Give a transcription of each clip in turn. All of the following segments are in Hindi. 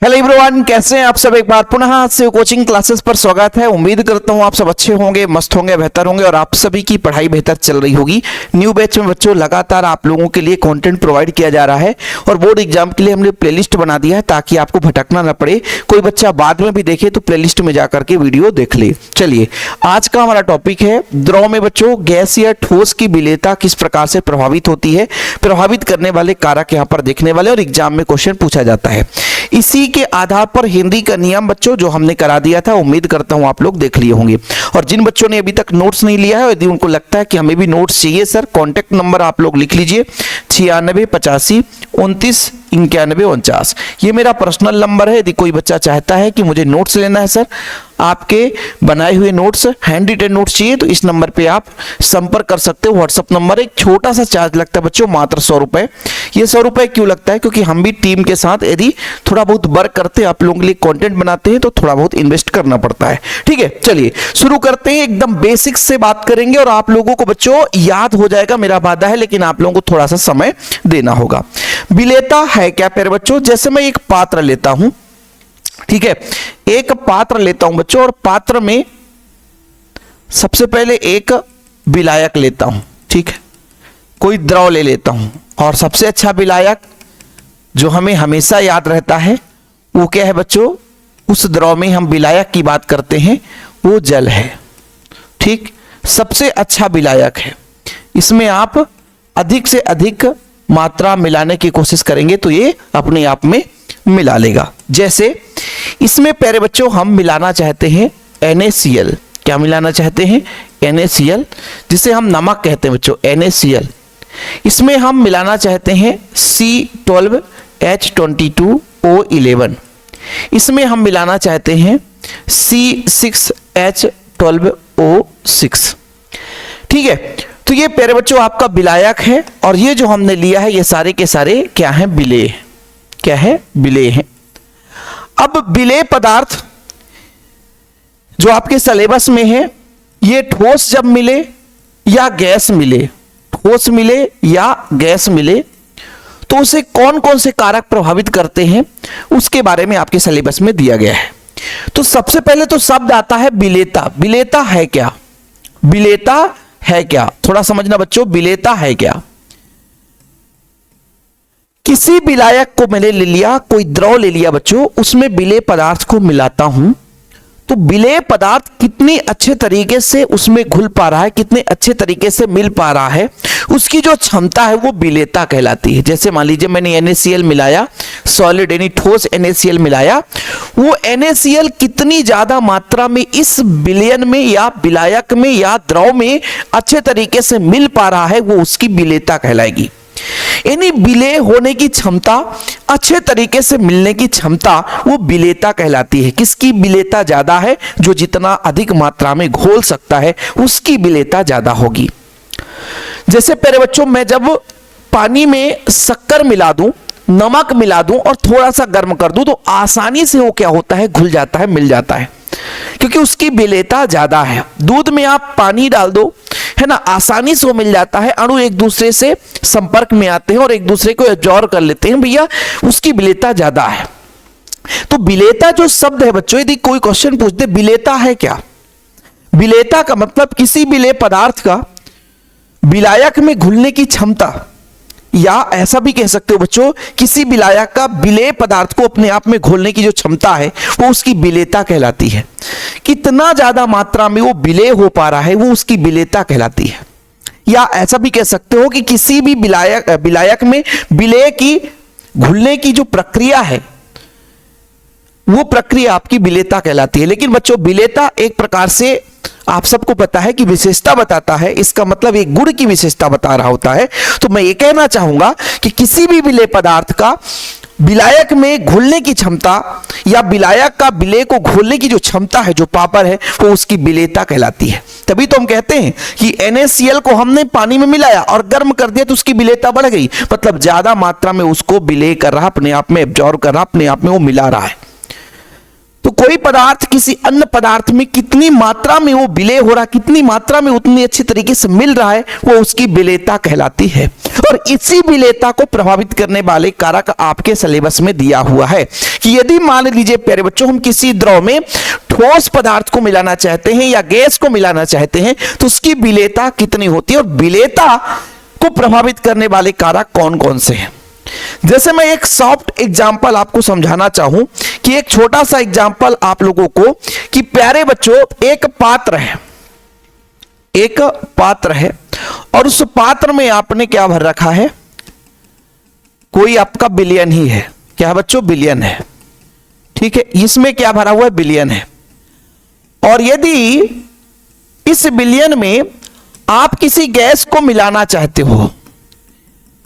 हेलो एवरीवन, कैसे हैं आप सब। एक बार पुनः आज से कोचिंग क्लासेस पर स्वागत है। उम्मीद करता हूं आप सब अच्छे होंगे, मस्त होंगे, बेहतर होंगे और आप सभी की पढ़ाई बेहतर चल रही होगी। न्यू बैच में बच्चों लगातार आप लोगों के लिए कंटेंट प्रोवाइड किया जा रहा है और बोर्ड एग्जाम के लिए हमने प्लेलिस्ट बना दिया है ताकि आपको भटकना न पड़े। कोई बच्चा बाद में भी देखे तो प्लेलिस्ट में जाकर के वीडियो देख ले। चलिए, आज का हमारा टॉपिक है द्रव में बच्चों गैस या ठोस की विलेयता किस प्रकार से प्रभावित होती है। प्रभावित करने वाले कारक यहाँ पर देखने वाले और एग्जाम में क्वेश्चन पूछा जाता है। इसी के आधार पर हिंदी का नियम बच्चों जो हमने करा दिया था, उम्मीद करता हूं आप लोग देख लिए होंगे। और जिन बच्चों ने अभी तक नोट्स नहीं लिया है, यदि उनको लगता है कि हमें भी नोट्स चाहिए सर, कॉन्टैक्ट नंबर आप लोग लिख लीजिए 96 85 29 91 49। ये मेरा पर्सनल नंबर है। यदि कोई बच्चा चाहता है कि मुझे नोट्स लेना है सर, आपके बनाए हुए नोट्स, हैंड रिटन नोट्स चाहिए, तो इस नंबर पे आप संपर्क कर सकते हो। WhatsApp number. एक छोटा सा चार्ज लगता है बच्चों, मात्र 100 रुपए। ये 100 रुपए क्यों लगता है? क्योंकि हम भी टीम के साथ यदि थोड़ा बहुत वर्क करते हैं, आप लोगों के लिए कंटेंट बनाते हैं, तो थोड़ा बहुत इन्वेस्ट करना पड़ता है। ठीक है, चलिए शुरू करते हैं। एकदम बेसिक्स से बात करेंगे और आप लोगों को बच्चों याद हो जाएगा, मेरा वादा है, लेकिन आप लोगों को थोड़ा सा समय देना होगा। विलेयता है क्या प्यारे बच्चों? जैसे मैं एक पात्र लेता हूं, ठीक है, एक पात्र लेता हूं बच्चों, और पात्र में सबसे पहले एक विलायक लेता हूं, ठीक है, कोई द्रव ले लेता हूं, और सबसे अच्छा विलायक जो हमें हमेशा याद रहता है वो क्या है बच्चों? उस द्रव में हम विलायक की बात करते हैं, वो जल है। ठीक, सबसे अच्छा विलायक है। इसमें आप अधिक से अधिक मात्रा मिलाने की कोशिश करेंगे तो ये अपने आप में मिला लेगा। जैसे इसमें प्यारे बच्चों हम मिलाना चाहते हैं NaCl। क्या मिलाना चाहते हैं? NaCl, जिसे हम नमक कहते हैं बच्चों, NaCl। इसमें हम मिलाना चाहते हैं C12H22O11। इसमें हम मिलाना चाहते हैं C6H12O6। ठीक है, तो ये प्यारे बच्चों आपका विलायक है, और ये जो हमने लिया है ये सारे के सारे क्या है? विलेय। क्या है? विलेय है। अब विलेय पदार्थ जो आपके सिलेबस में है, ये ठोस जब मिले या गैस मिले, ठोस मिले या गैस मिले, तो उसे कौन कौन से कारक प्रभावित करते हैं उसके बारे में आपके सिलेबस में दिया गया है। तो सबसे पहले तो शब्द आता है विलेयता। विलेयता है क्या? विलेयता है क्या? थोड़ा समझना बच्चों, विलेयता है क्या? किसी विलायक को मैंने ले लिया, कोई द्रव ले लिया बच्चों, उसमें विलेय पदार्थ को मिलाता हूं, तो विलेय पदार्थ कितनी अच्छे तरीके से उसमें घुल पा रहा है, कितने अच्छे तरीके से मिल पा रहा है, उसकी जो क्षमता है वो विलेयता कहलाती है। जैसे मान लीजिए मैंने NaCl मिलाया, सॉलिड यानी ठोस NaCl मिलाया, वो NaCl कितनी ज्यादा मात्रा में इस विलयन में या विलायक में या द्रव में अच्छे तरीके से मिल पा रहा है, वो उसकी विलेयता कहलाएगी। यानी विलेय होने की क्षमता, अच्छे तरीके से मिलने की क्षमता, वो विलेयता कहलाती है। किसकी विलेयता ज्यादा है? जो जितना अधिक मात्रा में घोल सकता है उसकी विलेयता ज्यादा होगी। जैसे प्यारे बच्चों, मैं जब पानी में शक्कर मिला दूं, नमक मिला दूं और थोड़ा सा गर्म कर दूं, तो आसानी से वो क्या होता है? घुल जाता है, मिल जाता है, क्योंकि उसकी विलेयता ज्यादा है। दूध में आप पानी डाल दो, है ना, आसानी से वो मिल जाता है, अणु एक दूसरे से संपर्क में आते हैं और एक दूसरे को एब्जॉर्ब कर लेते हैं, भैया उसकी विलेयता ज्यादा है। तो विलेयता जो शब्द है बच्चों, यदि कोई क्वेश्चन पूछते विलेयता है क्या, विलेयता का मतलब किसी विलेय पदार्थ का विलायक में घुलने की क्षमता, या ऐसा भी कह सकते हो बच्चों, किसी विलायक का विलेय पदार्थ को अपने आप में घोलने की जो क्षमता है वो उसकी विलेयता कहलाती है। कितना ज्यादा मात्रा में वो विलेय हो पा रहा है वो उसकी विलेयता कहलाती है। या ऐसा भी कह सकते हो कि किसी भी विलायक में विलेय की घुलने की जो प्रक्रिया है वो प्रक्रिया आपकी विलेयता कहलाती है। लेकिन बच्चों, विलेयता एक प्रकार से आप सबको पता है कि विशेषता बताता है, इसका मतलब एक गुण की विशेषता बता रहा होता है। तो मैं ये कहना चाहूंगा कि किसी भी विलेय पदार्थ का विलायक में घुलने की क्षमता या विलायक का विलेय को घोलने की जो क्षमता है, जो पावर है, वो उसकी विलेयता कहलाती है। तभी तो हम कहते हैं कि NaCl को हमने पानी में मिलाया और गर्म कर दिया तो उसकी विलेयता बढ़ गई, मतलब ज्यादा मात्रा में उसको विलेय कर रहा, अपने आप में एब्जॉर्ब कर रहा, अपने आप में वो मिला रहा है। तो कोई पदार्थ किसी अन्य पदार्थ में कितनी मात्रा में वो विलय हो रहा, कितनी मात्रा में उतनी अच्छी तरीके से मिल रहा है, वो उसकी विलेयता कहलाती है। और इसी विलेयता को प्रभावित करने वाले कारक आपके सिलेबस में दिया हुआ है कि यदि मान लीजिए प्यारे बच्चों हम किसी द्रव में ठोस पदार्थ को मिलाना चाहते हैं या गैस को मिलाना चाहते हैं तो उसकी विलेयता कितनी होती है और विलेयता को प्रभावित करने वाले कारक कौन कौन से हैं। जैसे मैं एक सॉफ्ट एग्जाम्पल आपको समझाना चाहूं कि एक छोटा सा एग्जाम्पल आप लोगों को कि प्यारे बच्चों एक पात्र है और उस पात्र में आपने क्या भर रखा है, कोई आपका बिलियन ही है, क्या बच्चों बिलियन है, ठीक है, इसमें क्या भरा हुआ है बिलियन है। और यदि इस बिलियन में आप किसी गैस को मिलाना चाहते हो,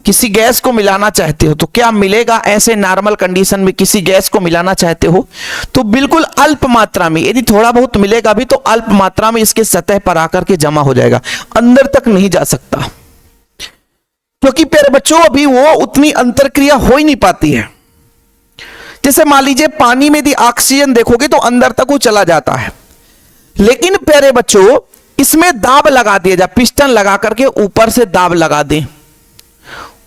किसी गैस को मिलाना चाहते हो तो क्या मिलेगा। ऐसे नॉर्मल कंडीशन में किसी गैस को मिलाना चाहते हो तो बिल्कुल अल्प मात्रा में, यदि थोड़ा बहुत मिलेगा भी तो अल्प मात्रा में इसके सतह पर आकर के जमा हो जाएगा, अंदर तक नहीं जा सकता, क्योंकि प्यारे बच्चों अभी वो उतनी अंतरक्रिया हो ही नहीं पाती है। जैसे मान लीजिए पानी में यदि ऑक्सीजन देखोगे तो अंदर तक वो चला जाता है, लेकिन प्यारे बच्चों इसमें दाब लगा दिया जाए, पिस्टन लगा करके ऊपर से दाब लगा दें,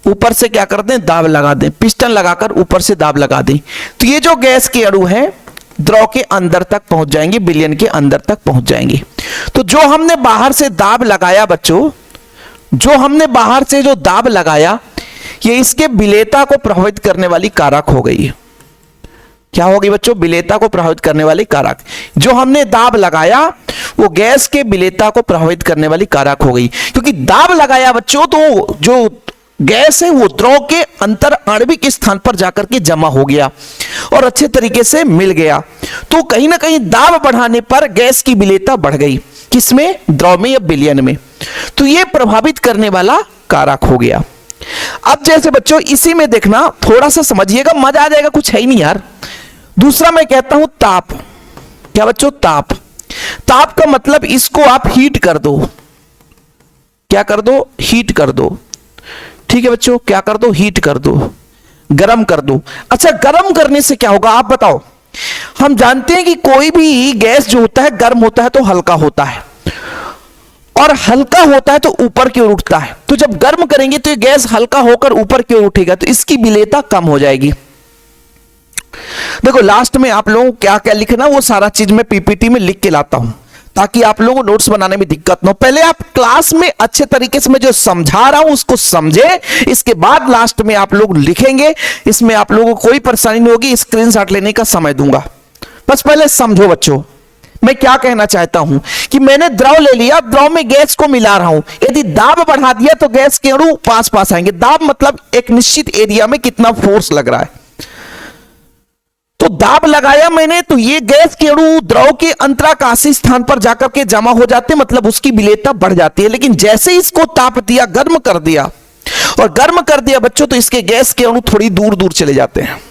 ऊपर से क्या कर दें दाब लगा दें, पिस्टन लगाकर ऊपर से दाब लगा दें, तो ये जो गैस के अणु हैं द्रव के अंदर तक पहुंच जाएंगे, बिलियन के अंदर तक पहुंच जाएंगे। तो जो हमने बाहर से दाब लगाया बच्चों, जो हमने बाहर से जो दाब लगाया ये इसके विलेयता को प्रभावित करने वाली कारक हो गई। क्या होगी बच्चों, विलेयता को प्रभावित करने वाली कारक। जो हमने दाब लगाया वो गैस के विलेयता को प्रभावित करने वाली कारक हो गई, क्योंकि दाब लगाया बच्चों तो जो गैस है वो द्रव के अंतर आणविक स्थान पर जाकर के जमा हो गया और अच्छे तरीके से मिल गया। तो कहीं ना कहीं दाब बढ़ाने पर गैस की विलेयता बढ़ गई, किसमें, द्रव में या विलयन में। तो ये प्रभावित करने वाला कारक हो गया। अब जैसे बच्चों इसी में देखना, थोड़ा सा समझिएगा, मजा आ जाएगा, कुछ है ही नहीं यार। दूसरा मैं कहता हूं ताप। क्या बच्चों, ताप। ताप का मतलब इसको आप हीट कर दो, क्या कर दो, हीट कर दो, ठीक है बच्चों, क्या कर दो, हीट कर दो, गरम कर दो। अच्छा गरम करने से क्या होगा आप बताओ। हम जानते हैं कि कोई भी गैस जो होता है गर्म होता है तो हल्का होता है, और हल्का होता है तो ऊपर की ओर उठता है। तो जब गर्म करेंगे तो ये गैस हल्का होकर ऊपर की ओर उठेगा, तो इसकी विलेयता कम हो जाएगी। देखो लास्ट में आप लोगों को क्या क्या लिखना वो सारा चीज मैं पीपीटी में लिख के लाता हूं ताकि आप लोगों को नोट्स बनाने में दिक्कत ना हो। पहले आप क्लास में अच्छे तरीके से मैं जो समझा रहा हूं उसको समझे, इसके बाद लास्ट में आप लोग लिखेंगे, इसमें आप लोगों को कोई परेशानी नहीं होगी, स्क्रीनशॉट लेने का समय दूंगा। बस पहले समझो बच्चों मैं क्या कहना चाहता हूं कि मैंने द्रव ले लिया, द्रव में गैस को मिला रहा हूं, यदि दाब बढ़ा दिया तो गैस के अणु पास पास आएंगे। दाब मतलब एक निश्चित एरिया में कितना फोर्स लग रहा है, तो दाब लगाया मैंने तो ये गैस के अणु द्रव के अंतराकाशीय स्थान पर जाकर के जमा हो जाते, मतलब उसकी विलेयता बढ़ जाती है। लेकिन जैसे इसको ताप दिया, गर्म कर दिया, और गर्म कर दिया बच्चों, तो इसके गैस के अणु थोड़ी दूर दूर चले जाते हैं,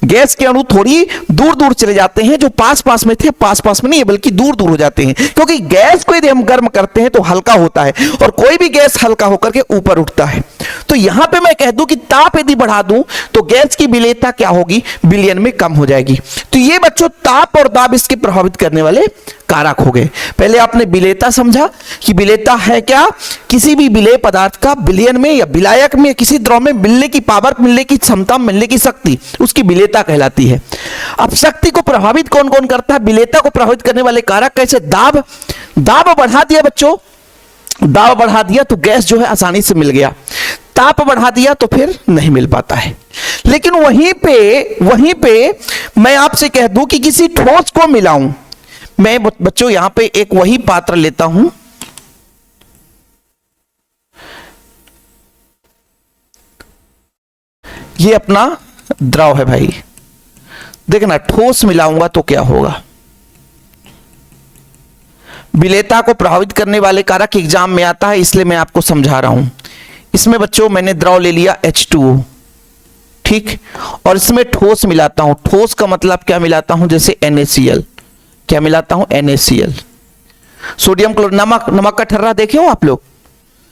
गैस के अणु थोड़ी दूर दूर चले जाते हैं। जो पास पास में थे पास पास में नहीं है बल्कि दूर दूर हो जाते हैं, क्योंकि गैस को यदि हम गर्म करते हैं तो हल्का होता है, और कोई भी गैस हल्का होकर के ऊपर उठता है। तो यहां पे मैं कह दूं कि ताप यदि बढ़ा दूं तो गैस की विलेयता क्या होगी, विलयन में कम हो जाएगी। तो ये बच्चों ताप और दाब इसके प्रभावित करने वाले कारक हो गए। पहले आपने विलेयता समझा कि विलेयता है क्या, किसी भी विलेय पदार्थ का विलयन में या विलायक में किसी द्रव में मिलने की पावर, मिलने की क्षमता, मिलने की शक्ति, उसकी विलेयता कहलाती है। अब शक्ति को प्रभावित कौन कौन करता है, विलेयता को प्रभावित करने वाले कारक कैसे, दाब। दाब बढ़ा दिया बच्चों, दाब बढ़ा दिया तो गैस जो है आसानी से मिल गया, ताप बढ़ा दिया तो फिर नहीं मिल पाता है। लेकिन वहीं पे मैं आपसे कह दूं कि किसी ठोस को मिलाऊं, मैं बच्चों यहां पे एक वही पात्र लेता हूं, ये अपना द्रव है भाई, देखना ठोस मिलाऊंगा तो क्या होगा। विलेयता को प्रभावित करने वाले कारक एग्जाम में आता है, इसलिए मैं आपको समझा रहा हूं। इसमें बच्चों मैंने द्रव ले लिया H2O, ठीक, और इसमें ठोस मिलाता हूं। ठोस का मतलब क्या मिलाता हूं, जैसे NaCl, क्या मिलाता हूं, NaCl, सोडियम क्लोराइड, नमक, नमक का ठर्रा देखे हो आप लोग,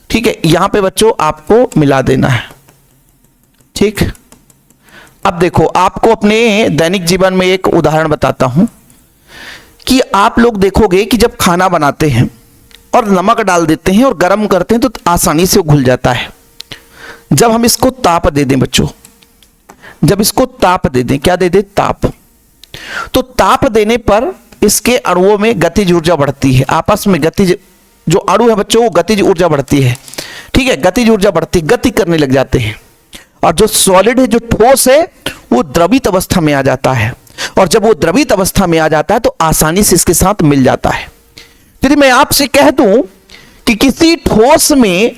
ठीक है, यहां पे बच्चों आपको मिला देना है, ठीक। अब देखो, आपको अपने दैनिक जीवन में एक उदाहरण बताता हूं कि आप लोग देखोगे कि जब खाना बनाते हैं और नमक डाल देते हैं और गर्म करते हैं तो आसानी से घुल जाता है। जब हम इसको ताप दे दें बच्चों, जब इसको ताप दे दें, क्या दे दें? ताप। तो ताप देने पर इसके अणुओं में गतिज ऊर्जा बढ़ती है, आपस में गतिज, जो अणु है बच्चों वो गतिज ऊर्जा बढ़ती है, ठीक है, गतिज ऊर्जा बढ़ती, गति करने लग जाते हैं। और जो सॉलिड है, जो ठोस है, वो द्रवित अवस्था में आ जाता है। और जब वो द्रवित अवस्था में आ जाता है तो आसानी से इसके साथ मिल जाता है। यदि मैं आपसे कह दूं कि किसी ठोस में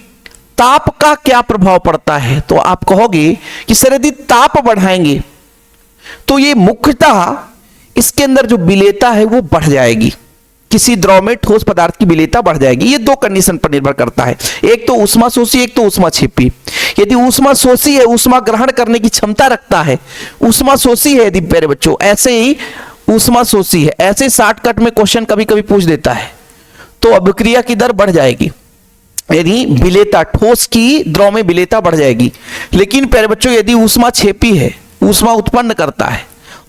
ताप का क्या प्रभाव पड़ता है, तो आप कहोगे कि सर यदि ताप बढ़ाएंगे तो ये मुख्यतः इसके अंदर जो विलेयता है वो बढ़ जाएगी। किसी द्रव में ठोस पदार्थ की विलेयता बढ़ जाएगी। ये दो कंडीशन पर निर्भर करता है, एक तो ऊष्मा शोषी, एक तो ऊष्मा छेपी। यदि ऊष्मा शोषी है, ऊष्मा ग्रहण करने की क्षमता रखता है, ऊष्मा शोषी है यदि प्यारे बच्चों, ऐसे ही ऊष्मा शोषी है, ऐसे शॉर्टकट में क्वेश्चन कभी कभी पूछ देता है, तो अभिक्रिया की दर बढ़ जाएगी। यदि विलेयता, ठोस की द्रव में विलेयता बढ़ जाएगी। लेकिन प्यारे बच्चों यदि ऊष्मा छेपी है, ऊष्मा उत्पन्न करता है,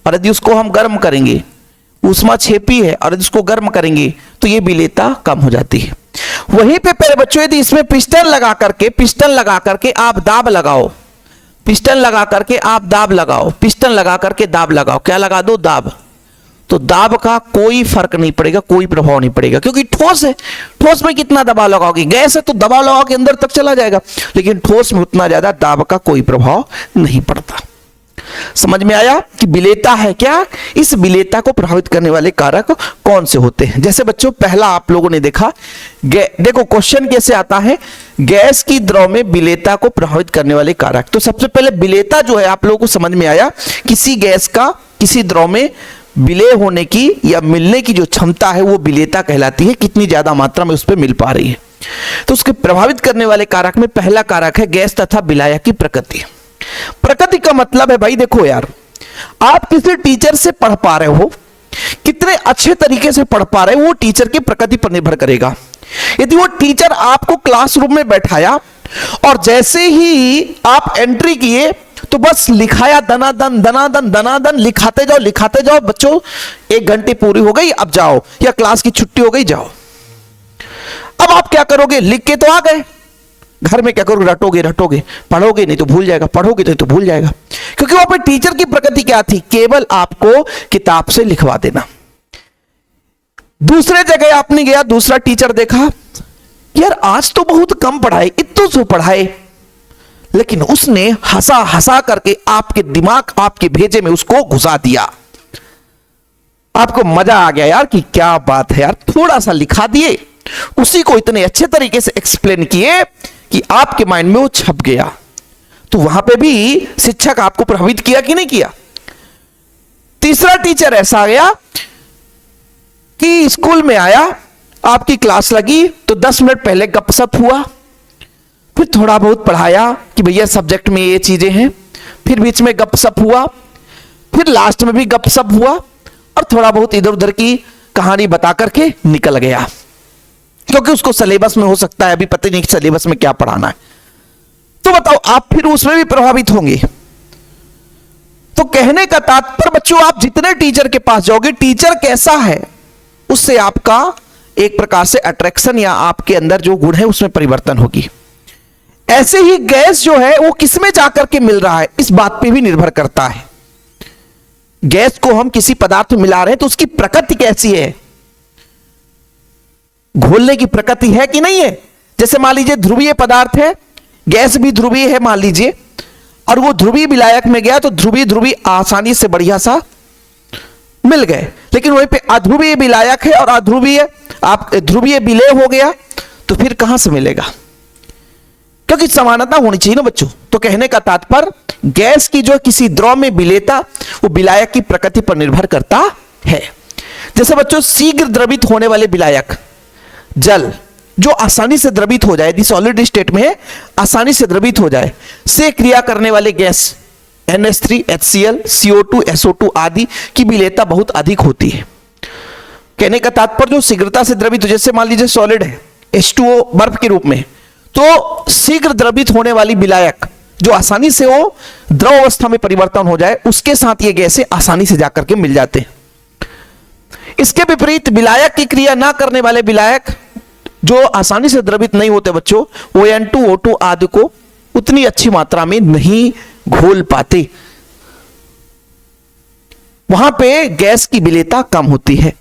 और यदि उसको हम गर्म करेंगे, ऊष्मा छेपी है और यदि उसको गर्म करेंगे तो ये विलेयता कम हो जाती है। वहीं पे प्यारे बच्चों यदि इसमें पिस्टन लगा करके आप दाब लगाओ, पिस्टन लगा करके आप दाब लगाओ, पिस्टन लगा करके दाब लगाओ, क्या लगा दो? दाब। तो दाब का कोई फर्क नहीं पड़ेगा, कोई प्रभाव नहीं पड़ेगा, क्योंकि ठोस है। ठोस में कितना दबाव लगाओगे? गैस है तो दबाव लगाओ के अंदर तक चला जाएगा, लेकिन ठोस में उतना ज्यादा दाब का कोई प्रभाव नहीं पड़ता। समझ में आया कि विलेयता है क्या? इस विलेयता को प्रभावित करने वाले कारक कौन से होते हैं? जैसे बच्चों पहला आप लोगों ने देखा, देखो क्वेश्चन कैसे आता है, गैस की द्रव में विलेयता को प्रभावित करने वाले कारक। तो सबसे पहले विलेयता जो है आप लोगों को समझ में आया, किसी गैस का किसी द्रव में विलेय होने की या मिलने की जो क्षमता है वो विलेयता कहलाती है, कितनी ज्यादा मात्रा में उस पर मिल पा रही है। तो उसके प्रभावित करने वाले कारक में पहला कारक है गैस तथा विलायक की प्रकृति। प्रकृति का मतलब है भाई देखो यार, आप किसी टीचर से पढ़ पा रहे हो, कितने अच्छे तरीके से पढ़ पा रहे हो, वो टीचर की प्रकृति पर निर्भर करेगा। यदि वो टीचर आपको क्लासरूम में बैठाया और जैसे ही आप एंट्री किए तो बस लिखाया, दनादन दनादन दनादन लिखाते जाओ बच्चों, 1 घंटे पूरी हो गई, अब जाओ, या क्लास की छुट्टी हो गई, जाओ। अब आप क्या करोगे? लिख के तो आ गए, घर में क्या करोगे? रटोगे, पढ़ोगे नहीं तो भूल जाएगा, पढ़ोगे नहीं तो भूल जाएगा, क्योंकि वहां पे टीचर की प्रकृति क्या थी? केवल आपको किताब से लिखवा देना। दूसरे जगह आपने गया, दूसरा टीचर देखा, यार आज तो बहुत कम पढ़ाए, इतना सो पढ़ाए, लेकिन उसने हंसा करके आपके दिमाग, आपके भेजे में उसको घुसा दिया। आपको मजा आ गया यार कि क्या बात है यार, थोड़ा सा लिखा दिए, उसी को इतने अच्छे तरीके से एक्सप्लेन किए कि आपके माइंड में वो छप गया। तो वहां पे भी शिक्षक आपको प्रभावित किया कि नहीं किया? तीसरा टीचर ऐसा आ गया कि स्कूल में आया, आपकी क्लास लगी तो 10 मिनट पहले गपशप हुआ, फिर थोड़ा बहुत पढ़ाया कि भैया सब्जेक्ट में ये चीजें हैं, फिर बीच में गपशप हुआ, फिर लास्ट में भी गपशप हुआ, और थोड़ा बहुत इधर उधर की कहानी बता करके निकल गया, क्योंकि उसको सिलेबस में हो सकता है अभी पता नहीं कि सिलेबस में क्या पढ़ाना है। तो बताओ आप फिर उसमें भी प्रभावित होंगे। तो कहने का तात्पर्य बच्चों, आप जितने टीचर के पास जाओगे, टीचर कैसा है उससे आपका एक प्रकार से अट्रैक्शन या आपके अंदर जो गुण है उसमें परिवर्तन होगी। ऐसे ही गैस जो है वो किसमें जाकर के मिल रहा है, इस बात पे भी निर्भर करता है। गैस को हम किसी पदार्थ में मिला रहे हैं तो उसकी प्रकृति कैसी है, घोलने की प्रकृति है कि नहीं है। जैसे मान लीजिए ध्रुवीय पदार्थ है, गैस भी ध्रुवीय है मान लीजिए, और वो ध्रुवीय विलायक में गया तो ध्रुवीय आसानी से बढ़िया सा मिल गए, लेकिन वहीं पे अध्रुवीय विलायक है और अध्रुवीय आप ध्रुवीय विलय हो गया तो फिर कहां से मिलेगा, क्योंकि समानता होनी चाहिए ना बच्चों। तो कहने का तात्पर्य गैस की जो किसी द्रव में विलेयता वो विलायक की प्रकृति पर निर्भर करता है। जैसे बच्चों शीघ्र द्रवित होने वाले विलायक, जल जो आसानी से द्रवित हो जाए, यदि सॉलिड स्टेट में है आसानी से द्रवित हो जाए, से क्रिया करने वाले gas NH3, HCl, CO2, SO2 आदि की विलेयता बहुत अधिक होती है। कहने का तात्पर्य जो शीघ्रता से द्रवित हो, जैसे मान लीजिए सॉलिड है H2O बर्फ के रूप में, तो शीघ्र द्रवित होने वाली विलायक जो आसानी से वो द्रव अवस्था में परिवर्तन हो जाए, उसके साथ ये गैसें आसानी से जाकर के मिल जाते हैं। इसके विपरीत विलायक की क्रिया ना करने वाले विलायक जो आसानी से द्रवित नहीं होते बच्चों, वो N2 O2 आदि को उतनी अच्छी मात्रा में नहीं घोल पाते, वहां पे गैस की विलेयता कम होती है।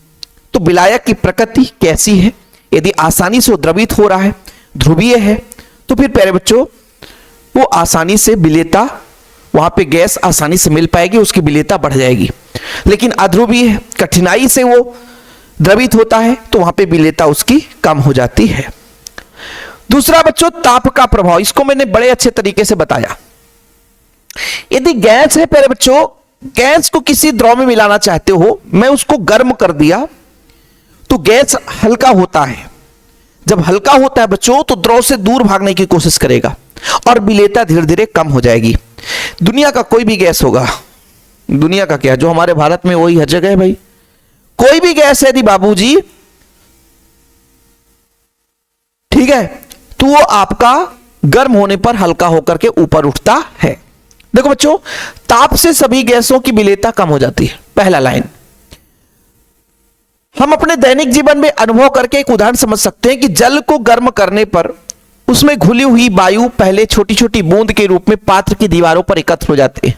तो विलायक की प्रकृति कैसी है? यदि आसानी से द्रवित हो रहा है, ध्रुवीय है, तो फिर प्यारे बच्चों वो आसानी से विलेयता, वहां पे गैस आसानी से मिल पाएगी, उसकी विलेयता बढ़ जाएगी। लेकिन अध्रुवीय है, कठिनाई से वो द्रवित होता है, तो वहां पे विलेयता उसकी कम हो जाती है। दूसरा बच्चों ताप का प्रभाव, इसको मैंने बड़े अच्छे तरीके से बताया। यदि गैस है प्यारे बच्चों, गैस को किसी द्रव में मिलाना चाहते हो, मैं उसको गर्म कर दिया तो गैस हल्का होता है। जब हल्का होता है बच्चों तो द्रव से दूर भागने की कोशिश करेगा और विलेयता धीरे धीरे कम हो जाएगी। दुनिया का कोई भी गैस होगा, दुनिया का क्या, जो हमारे भारत में वही हर जगह है भाई, कोई भी गैस है यदि बाबूजी, ठीक है, तो वो आपका गर्म होने पर हल्का होकर के ऊपर उठता है। देखो बच्चों, ताप से सभी गैसों की विलेयता कम हो जाती है। पहला लाइन हम अपने दैनिक जीवन में अनुभव करके एक उदाहरण समझ सकते हैं कि जल को गर्म करने पर उसमें घुली हुई वायु पहले छोटी छोटी बूंद के रूप में पात्र की दीवारों पर एकत्र हो जाती है।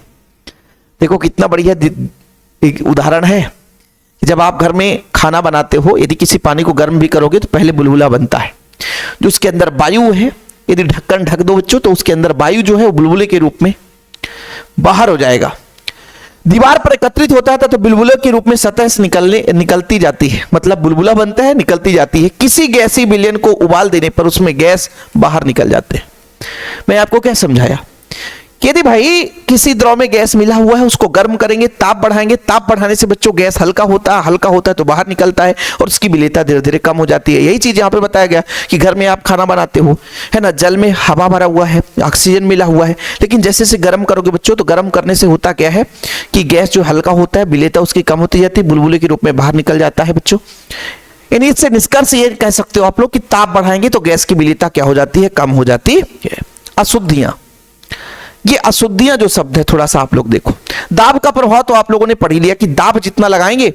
देखो कितना बढ़िया एक उदाहरण है। जब आप घर में खाना बनाते हो, यदि किसी पानी को गर्म भी करोगे तो पहले बुलबुला बनता है, जो उसके अंदर वायु है, यदि ढक्कन ढक दो बच्चों तो उसके अंदर वायु जो है वो बुलबुले के रूप में बाहर हो जाएगा। दीवार पर एकत्रित होता है तो बुलबुले के रूप में सतह से निकलती जाती है, मतलब बुलबुला बनता है, निकलती जाती है। किसी गैसीय विलयन को उबाल देने पर उसमें गैस बाहर निकल जाते हैं। मैं आपको क्या समझाया कि यदि भाई किसी द्रव में गैस मिला हुआ है, उसको गर्म करेंगे, ताप बढ़ाएंगे, ताप बढ़ाने से बच्चों गैस हल्का होता है तो बाहर निकलता है और उसकी विलेयता धीरे धीरे कम हो जाती है। यही चीज यहाँ पे बताया गया कि घर में आप खाना बनाते हो, है ना, जल में हवा भरा हुआ है, ऑक्सीजन मिला हुआ है, लेकिन जैसे जैसे गर्म करोगे बच्चों तो गर्म करने से होता क्या है कि गैस जो हल्का होता है, विलेयता उसकी कम होती जाती है, बुलबुले के रूप में बाहर निकल जाता है बच्चों। यानी इससे निष्कर्ष ये कह सकते हो आप लोग कि ताप बढ़ाएंगे तो गैस की विलेयता क्या हो जाती है, कम हो जाती है। अशुद्धियां, ये अशुद्धियां जो शब्द है थोड़ा सा आप लोग देखो। दाब का प्रभाव तो आप लोगों ने पढ़ ही लिया कि दाब जितना लगाएंगे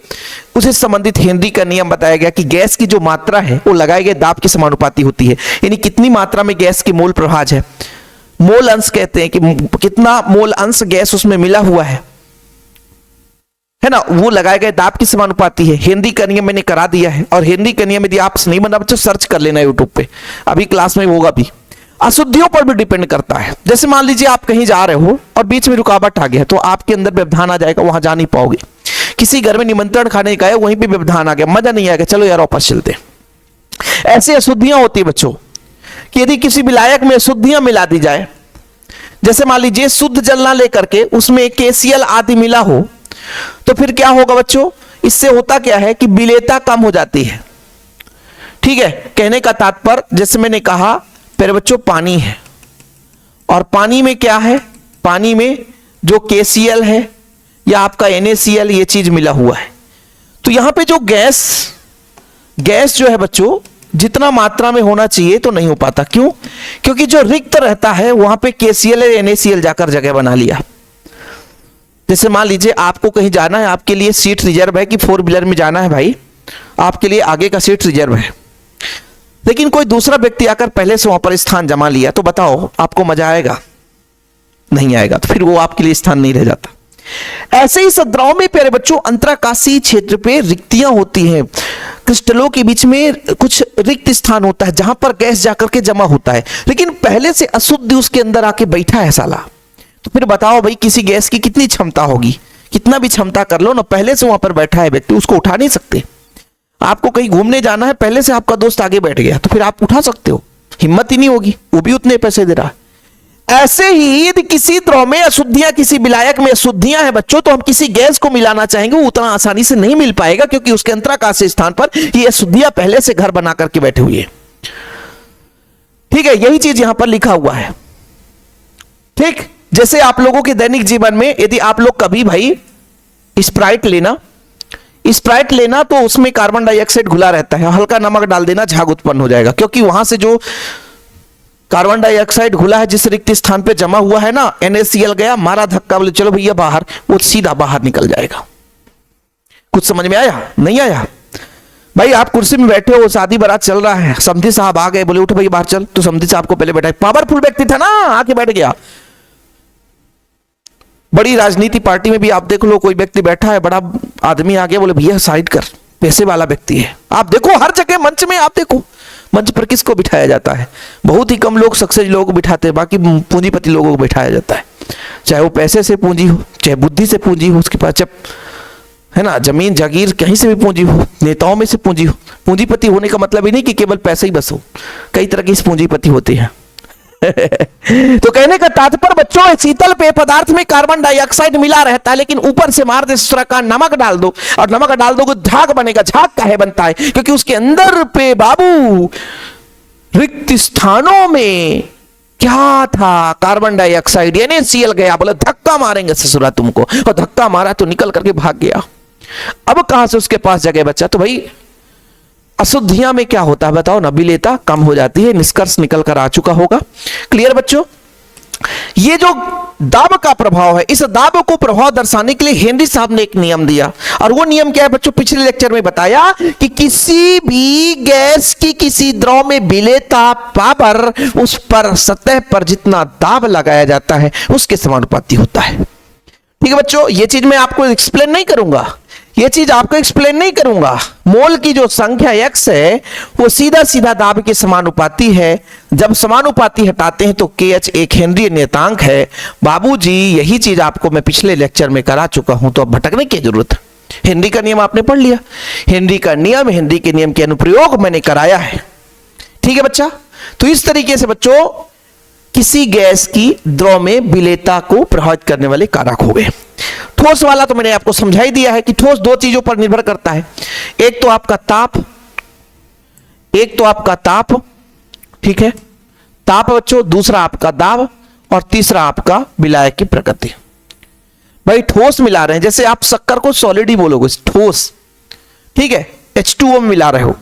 उसे संबंधित हेनरी का नियम बताया गया कि गैस की जो मात्रा है वो लगाए गए दाब के समानुपाती होती है। यानी कितनी मात्रा में गैस की मोल प्रभाज है, मोल अंश कहते हैं कि कितना मोल अंश गैस उसमें मिला हुआ है ना, वो लगाए गए दाब की समानुपाती है। हेनरी का नियम मैंने करा दिया है, और हेनरी का नियम यदि आप नहीं बना बच्चों सर्च कर लेना यूट्यूब पे, अभी क्लास में होगा भी। अशुद्धियों पर भी डिपेंड करता है। जैसे मान लीजिए आप कहीं जा रहे हो और बीच में रुकावट आ गया तो आपके अंदर व्यवधान आ जाएगा, वहां जा नहीं पाओगे। किसी घर में निमंत्रण खाने का है, वहीं पे व्यवधान आ गया, मजा नहीं आएगा, चलो यार वापस चलते। ऐसी अशुद्धियां होती है बच्चों कि यदि किसी विलायक में अशुद्धियां मिला दी जाए, जैसे मान लीजिए शुद्ध जल ना लेकर के उसमें KCl आदि मिला हो, तो फिर क्या होगा बच्चों, इससे होता क्या है कि विलेयता कम हो जाती है। ठीक है, कहने का तात्पर्य जैसे मैंने कहा मेरे बच्चों पानी है, और पानी में क्या है, पानी में जो KCl है या आपका NaCl ये चीज मिला हुआ है, तो यहां पे जो गैस जो है बच्चों जितना मात्रा में होना चाहिए तो नहीं हो पाता। क्यों? क्योंकि जो रिक्त रहता है वहां पे KCl या NaCl जाकर जगह बना लिया। जैसे मान लीजिए आपको कहीं जाना है, आपके लिए सीट रिजर्व है कि 4 व्हीलर में जाना है भाई, आपके लिए आगे का सीट रिजर्व है, लेकिन कोई दूसरा व्यक्ति आकर पहले से वहां पर स्थान जमा लिया, तो बताओ आपको मजा आएगा? नहीं आएगा, तो फिर वो आपके लिए स्थान नहीं रह जाता। ऐसे ही सद्राव में प्यारे बच्चों अंतराकाशीय क्षेत्र पे रिक्तियां होती हैं, क्रिस्टलों के बीच में कुछ रिक्त स्थान होता है जहां पर गैस जाकर के जमा होता है, लेकिन पहले से अशुद्ध उसके अंदर आके बैठा है साला। तो फिर बताओ भाई किसी गैस की कितनी क्षमता होगी, कितना भी क्षमता कर लो ना, पहले से वहां पर बैठा है व्यक्ति, उसको उठा नहीं सकते। आपको कहीं घूमने जाना है, पहले से आपका दोस्त आगे बैठ गया, तो फिर आप उठा सकते हो? हिम्मत ही नहीं होगी, वो भी उतने पैसे दे रहा है। ऐसे ही यदि किसी द्रव में अशुद्धियां, किसी विलायक में अशुद्धियां हैं बच्चों, तो हम किसी गैस को मिलाना चाहेंगे, वो उतना आसानी से नहीं मिल पाएगा, क्योंकि उसके अंतराकाशीय स्थान पर ये अशुद्धियां पहले से घर बना करके बैठे हुए हैं। ठीक है, यही चीज यहां पर लिखा हुआ है। ठीक, जैसे आप लोगों के दैनिक जीवन में यदि आप लोग कभी भाई स्प्राइट लेना तो उसमें कार्बन 2 डाइऑक्साइड घुला रहता है, हल्का नमक डाल देना, झाग उत्पन्न हो जाएगा, क्योंकि वहां से जो कार्बन डाइऑक्साइड घुला है जिस रिक्त स्थान पे जमा हुआ है ना, NaCl गया, मारा धक्का, बोले चलो भैया बाहर, वो सीधा बाहर निकल जाएगा। कुछ समझ में आया? नहीं आया? भाई आप कुर्सी में बैठे हो, शादी बारात चल रहा है, समधी साहब आ गए, बोले उठ भाई बाहर चल, तो समधी साहब को पहले बैठा, पावरफुल व्यक्ति था ना, आके बैठ गया। बड़ी राजनीति पार्टी में भी आप देख लो, कोई व्यक्ति बैठा है, बड़ा आदमी आ गया, बोले भैया साइड कर, पैसे वाला व्यक्ति है। आप देखो हर जगह मंच में, आप देखो मंच पर किसको बिठाया जाता है? बहुत ही कम लोग सक्सेस लोगों को बिठाते हैं, बाकी पूंजीपति लोगों को बिठाया जाता है। चाहे वो पैसे से पूंजी हो, चाहे बुद्धि से पूंजी हो, उसके पास जब है ना जमीन जागीर कहीं से भी पूंजी हो, नेताओं में से पूंजी हो। पूंजीपति होने का मतलब ही नहीं कि केवल पैसे ही बस हो, कई तरह की पूंजीपति होते हैं। तो कहने का तात्पर्य बच्चों, शीतल पेय पदार्थ में कार्बन डाइऑक्साइड मिला रहता है, लेकिन ऊपर से मार दे ससुरा का नमक डाल दो, और नमक डाल दो झाग बनेगा। झाग काहे बनता है? क्योंकि उसके अंदर पे बाबू रिक्त स्थानों में क्या था? कार्बन डाइऑक्साइड NaCl गया, बोला धक्का मारेंगे ससुरा तुमको, और धक्का मारा तो निकल करके भाग गया। अब कहां से उसके पास जगह बचा? तो भाई अशुद्धियां में क्या होता है बताओ ना, विलेयता कम हो जाती है, निष्कर्ष निकल कर आ चुका होगा। क्लियर बच्चों? ये जो दाब का प्रभाव है, इस दाब को प्रभाव दर्शाने के लिए हेनरी साहब ने एक नियम दिया, और वो नियम क्या है बच्चों? पिछले लेक्चर में बताया कि किसी भी गैस की किसी द्रव में विलेयता पावर उस पर सतह पर जितना दाब लगाया जाता है उसके समानुपाती होता है। ठीक है बच्चों, ये चीज मैं आपको एक्सप्लेन नहीं करूंगा, ये चीज आपको एक्सप्लेन नहीं करूंगा। मोल की जो संख्या x है वो सीधा सीधा दाब के समानुपाती है। जब समानुपाती हटाते हैं तो KH एक हेनरी नियतांक है। बाबूजी यही चीज आपको मैं पिछले लेक्चर में करा चुका हूं, तो अब भटकने की जरूरत है। हेनरी का नियम आपने पढ़ लिया, हेनरी का नियम, हेनरी के नियम के अनुप्रयोग मैंने कराया है। ठीक है बच्चा? तो इस तरीके से बच्चों किसी गैस की द्रव में विलेयता को प्रभावित करने वाले कारक हो गए। ठोस वाला तो मैंने आपको समझा ही दिया है कि ठोस दो चीजों पर निर्भर करता है, एक तो आपका ताप, एक तो आपका ताप, ठीक है, ताप बच्चों, दूसरा आपका दाब, और तीसरा आपका विलायक की प्रकृति। भाई ठोस मिला रहे हैं, जैसे आप शक्कर को सॉलिड ही बोलोगे, ठोस, ठीक है, H2O में मिला रहे हो,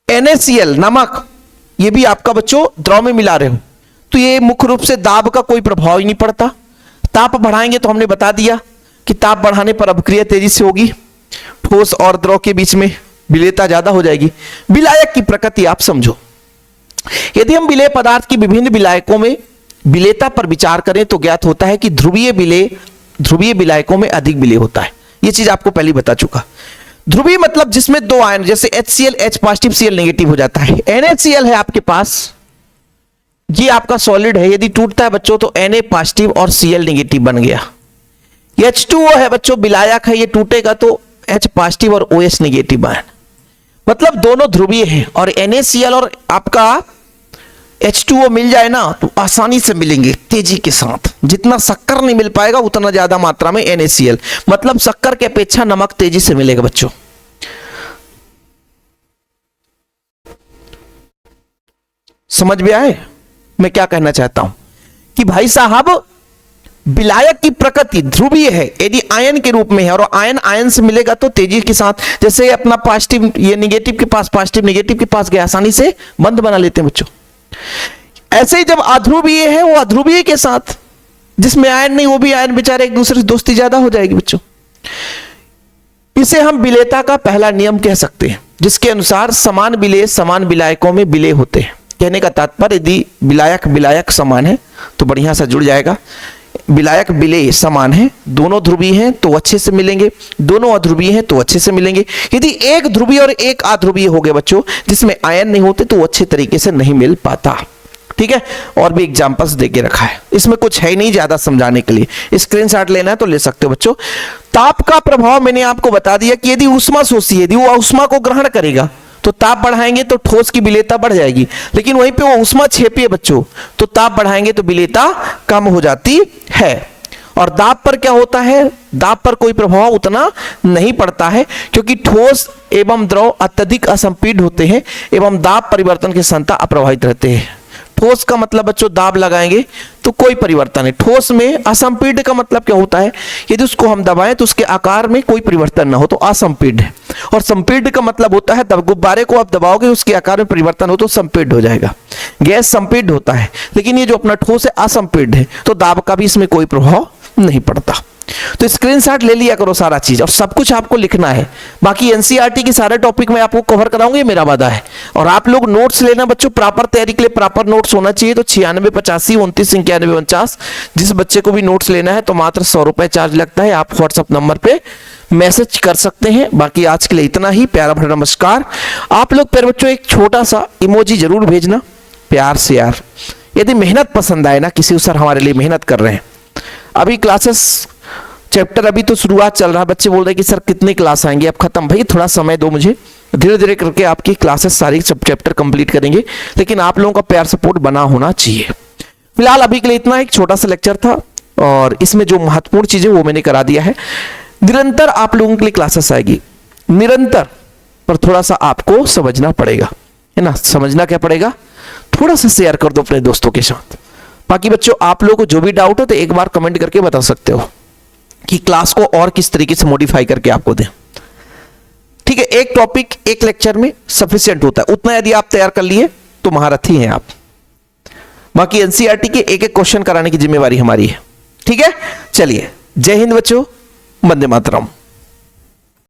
NaCl नमक, ये भी आपका बच्चों द्रव में मिला रहे हो, तो ये मुख्य रूप से दाब का कोई प्रभाव ही नहीं पड़ता। ताप बढ़ाएंगे तो हमने बता दिया कि ताप बढ़ाने पर अभिक्रिया तेजी से होगी, ठोस और द्रव के बीच में विलेयता ज्यादा हो जाएगी। विलायक की प्रकृति आप समझो, यदि हम विलेय पदार्थ की विभिन्न विलायकों में विलेयता पर विचार करें तो ज्ञात होता है कि ध्रुवीय विलायकों में अधिक विलेय होता है। यह चीज आपको पहले बता चुका। ध्रुवीय मतलब जिसमें दो आयन, जैसे HCl H positive Cl negative हो जाता है। NaCl है आपके पास, ये आपका सॉलिड है, यदि टूटता है बच्चों तो Na पॉजिटिव और Cl नेगेटिव बन गया। H2O है बच्चों, विलायक है, ये टूटेगा तो H पॉजिटिव और OH नेगेटिव आयन, मतलब दोनों ध्रुवीय हैं। और NaCl और आपका H2O मिल जाए ना तो आसानी से मिलेंगे तेजी के साथ, जितना शक्कर नहीं मिल पाएगा उतना ज्यादा मात्रा में NaCl, मतलब शक्कर की अपेक्षा नमक तेजी से मिलेगा बच्चों। समझ में आए मैं क्या कहना चाहता हूं? कि भाई साहब विलायक की प्रकृति ध्रुवीय है, यदि आयन के रूप में है, और आयन आयन से मिलेगा तो तेजी के साथ, जैसे अपना पॉजिटिव ये नेगेटिव के पास, पॉजिटिव नेगेटिव के पास गया, आसानी से बंद बना लेते हैं बच्चों। ऐसे ही जब अध्रुवीय है वो अध्रुवीय के साथ, जिसमें आयन नहीं वो भी आयन, बेचारे एक दूसरे से दोस्ती ज्यादा हो जाएगी बच्चों। इसे हम विलेयता का पहला नियम कह सकते हैं, जिसके अनुसार समान विलेय समान विलायकों में विलेय होते हैं। कहने का तात्पर्य यदि विलायक समान है तो बढ़िया सा जुड़ जाएगा, विलायक विलेय समान है, दोनों ध्रुवीय हैं तो अच्छे से मिलेंगे, दोनों अध्रुवीय हैं तो अच्छे से मिलेंगे। यदि एक ध्रुवीय और एक अध्रुवीय हो गए बच्चों, जिसमें आयन नहीं होते, तो वो अच्छे तरीके से नहीं मिल पाता। ठीक है, और भी एग्जांपल्स देके रखा है, इसमें कुछ है नहीं ज्यादा समझाने के लिए। स्क्रीनशॉट लेना है तो ले सकते हो बच्चों। ताप का प्रभाव मैंने आपको बता दिया कि यदि ऊष्मा शोषी, यदि वो ऊष्मा को ग्रहण करेगा तो ताप बढ़ाएंगे तो ठोस की विलेयता बढ़ जाएगी, लेकिन वहीं पे वो ऊष्मा छेपी है बच्चों, तो ताप बढ़ाएंगे तो विलेयता कम हो जाती है। और दाब पर क्या होता है? दाब पर कोई प्रभाव उतना नहीं पड़ता है, क्योंकि ठोस एवं द्रव अत्यधिक असंपीड्य होते हैं एवं दाब परिवर्तन की क्षमता अप्रभावित रहते हैं। ठोस का मतलब बच्चों दाब लगाएंगे तो कोई परिवर्तन नहीं। ठोस में असंपीड्य का मतलब क्या होता है, यदि उसको हम दबाएं तो उसके आकार में कोई परिवर्तन ना हो तो असंपीड्य है। और संपीड्य का मतलब होता है गुब्बारे को आप दबाओगे उसके आकार में परिवर्तन हो तो संपीड्य हो जाएगा। गैस संपीड्य होता है, लेकिन ये जो अपना ठोस है असंपीड्य है, तो दाब का भी इसमें कोई प्रभाव नहीं पड़ता। तो स्क्रीनशॉट ले लिया करो सारा चीज, और सब कुछ आपको लिखना है। बाकी एनसीईआरटी के सारे टॉपिक मैं आपको कवर कराऊंगा, ये मेरा वादा है। और आप लोग नोट्स लेना बच्चों, प्रॉपर तैयारी के लिए प्रॉपर नोट्स होना चाहिए। तो 96 85 29 91 49 जिस बच्चे को भी नोट्स लेना है तो मात्र 100 रुपए चार्ज लगता है। आप व्हाट्सएप नंबर पे मैसेज कर सकते हैं। बाकी आज के लिए इतना ही, प्यारा भरा नमस्कार। आप लोग प्यारे बच्चों एक छोटा सा इमोजी जरूर भेजना प्यार से यार, यदि मेहनत पसंद आए ना, किसी सर हमारे लिए मेहनत कर रहे हैं। अभी क्लासेस चैप्टर अभी तो शुरुआत चल रहा है, बच्चे बोल रहे हैं कि सर कितनी क्लास आएंगे, अब खत्म। भाई थोड़ा समय दो मुझे, धीरे धीरे करके आपकी क्लासेस सारी सब चैप्टर कंप्लीट करेंगे, लेकिन आप लोगों का प्यार सपोर्ट बना होना चाहिए। फिलहाल अभी के लिए इतना, एक छोटा सा लेक्चर था और इसमें जो महत्वपूर्ण चीजें वो मैंने करा दिया है। निरंतर आप लोगों के लिए क्लासेस आएगी, निरंतर, पर थोड़ा सा आपको समझना पड़ेगा, है ना। समझना क्या पड़ेगा, थोड़ा सा शेयर कर दो अपने दोस्तों के साथ। बाकी बच्चों आप लोगों को जो भी डाउट हो तो एक बार कमेंट करके बता सकते हो कि क्लास को और किस तरीके से मॉडिफाई करके आपको दें। ठीक है, एक टॉपिक एक लेक्चर में सफिशिएंट होता है, उतना यदि आप तैयार कर लिए तो महारथी हैं आप। बाकी एनसीईआरटी के एक एक क्वेश्चन कराने की जिम्मेवारी हमारी है। ठीक है, चलिए, जय हिंद बच्चों, वंदे मातरम।